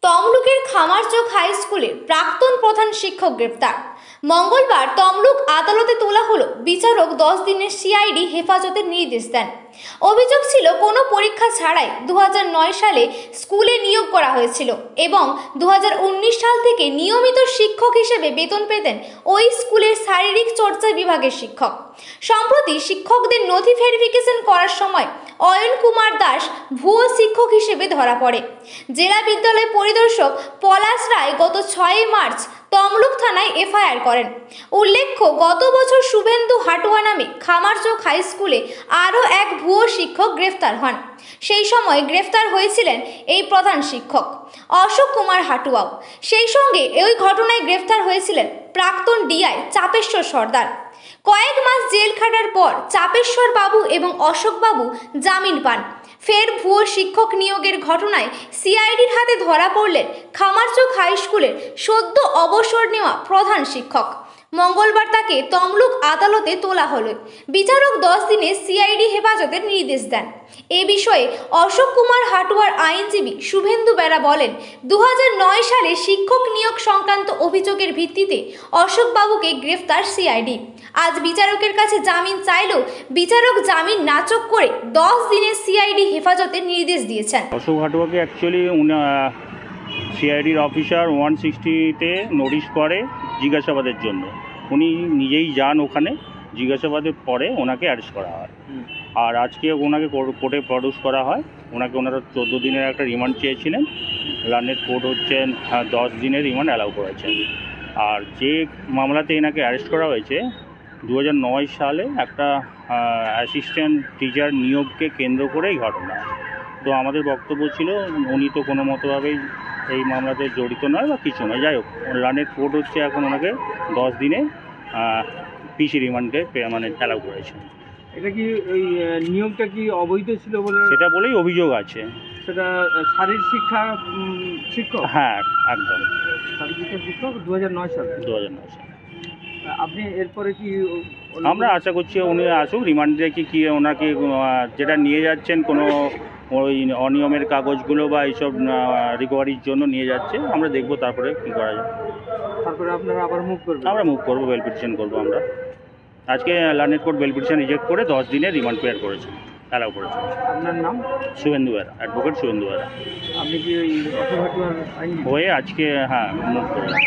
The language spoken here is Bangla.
তমলুকের খামারচক হাই স্কুলের প্রাক্তন প্রধান শিক্ষক গ্রেফতার। মঙ্গলবার তমলুক আদালতে তোলা হলো বিচারক 10 দিনের সিআইডি হেফাজতের নির্দেশ দেন। অভিযোগ ছিল কোনো পরীক্ষা ছাড়াই 2009 সালে স্কুলে নিয়োগ করা হয়েছিল এবং 2019 সাল থেকে নিয়মিত শিক্ষক হিসেবে বেতন পেতেন ওই স্কুলের শারীরিক চর্চা বিভাগের শিক্ষক। সম্প্রতি শিক্ষকদের নথি ভেরিফিকেশন করার সময় অয়ন কুমার দাস ভুয়ো শিক্ষক হিসেবে ধরা পড়ে। জেলা বিদ্যালয় পরিদর্শক পলাশ রায় গত 6 মার্চ তমলুক থানায় এফআইআর করেন। উল্লেখ্য, গত বছর শুভেন্দু হাটুয়া নামে খামারচক হাই স্কুলে আরও এক ভুয়ো শিক্ষক গ্রেফতার হন। সেই সময় গ্রেফতার হয়েছিলেন এই প্রধান শিক্ষক অশোক কুমার হাটুয়াও। সেই সঙ্গে ওই ঘটনায় গ্রেফতার হয়েছিলেন প্রাক্তন ডিআই চাপেশ্বর সর্দার। কয়েক মাস জেল খাটার পর চাপেশ্বর বাবু এবং অশোক বাবু জামিন পান। ফের ভুয়ো শিক্ষক নিয়োগের ঘটনায় সিআইডির হাতে ধরা পড়লেন খামারচক হাই স্কুলের সদ্য অবসর নেওয়া প্রধান শিক্ষক। মঙ্গলবার তাকে তমলুক আদালতে তোলা হলো। বিচারক 10 দিনের সিআইডি হেফাজতের নির্দেশ দেন। এ বিষয়ে অশোক কুমার হাটুয়ার আইনজীবী শুভেন্দু বেরা বলেন, 2009 সালে শিক্ষক নিয়োগ সংক্রান্ত অভিযোগের ভিত্তিতে অশোক বাবুকে গ্রেফতার সিআইডি। আজ বিচারকের কাছে জামিন চাইলেও বিচারক জামিন নাকচ করে 10 দিনের সিআইডি হেফাজতের নির্দেশ দিয়েছেন। অশোক হাটুয়াকে অ্যাকচুয়ালি সিআইডির অফিসার 160-তে নোটিশ করে জিজ্ঞাসাবাদের জন্য। উনি নিজেই যান ওখানে, জিজ্ঞাসাবাদের পরে ওনাকে অ্যারেস্ট করা হয়। আর আজকে ওনাকে কোর্টে প্রডিউস করা হয়। ওনারা 14 দিনের একটা রিমান্ড চেয়েছিলেন। লার্নেড কোর্ট হচ্ছেন 10 দিনের রিমান্ড অ্যালাউ করেছেন। আর যে মামলাতে এনাকে অ্যারেস্ট করা হয়েছে 2009 সালে একটা অ্যাসিস্ট্যান্ট টিচার নিয়োগকে কেন্দ্র করেই ঘটনা। তো আমাদের বক্তব্য ছিল উনি তো কোনো মতোভাবেই এই মামলাতে জড়িত নয় বা কিছু নয়। যাই হোক, লার্নেড কোর্ট হচ্ছে এখন ওনাকে 10 দিনে পিসি রিমান্ডকে অ্যালাউ করেছে। এটা কি ওই নিয়োগটা কি অবৈধ ছিল বলে সেটা বলেই অভিযোগ আছে। সেটা শারীরিক শিক্ষা শিক্ষক? হ্যাঁ, একদম শারীরিক শিক্ষা শিক্ষক 2009 সালে। 2009 সালে। আপনি এরপরে কি আমরা আশা করছি উনি আসুক রিমান্ডে, কি ওনাকে যেটা নিয়ে যাচ্ছেন কোনো ওই অনিয়মের কাগজগুলো বা এইসব রিকভারির জন্য নিয়ে যাচ্ছে, আমরা দেখব তারপরে কী করা যায়। তারপরে আপনারা আবার মুভ করবেন? আমরা মুভ করবো, বেল পিটিশন করবো। আমরা আজকে learned court bail petition reject করে 10 দিনের রিমান্ড পেয়ার করেছে, অ্যালাউ করেছে। আপনার নাম? শুভেন্দু বেরা, অ্যাডভোকেট শুভেন্দু বেরা। আপনি কি ওই অশোক হাটুয়ার আইন হয়ে আজকে মুভ করলাম।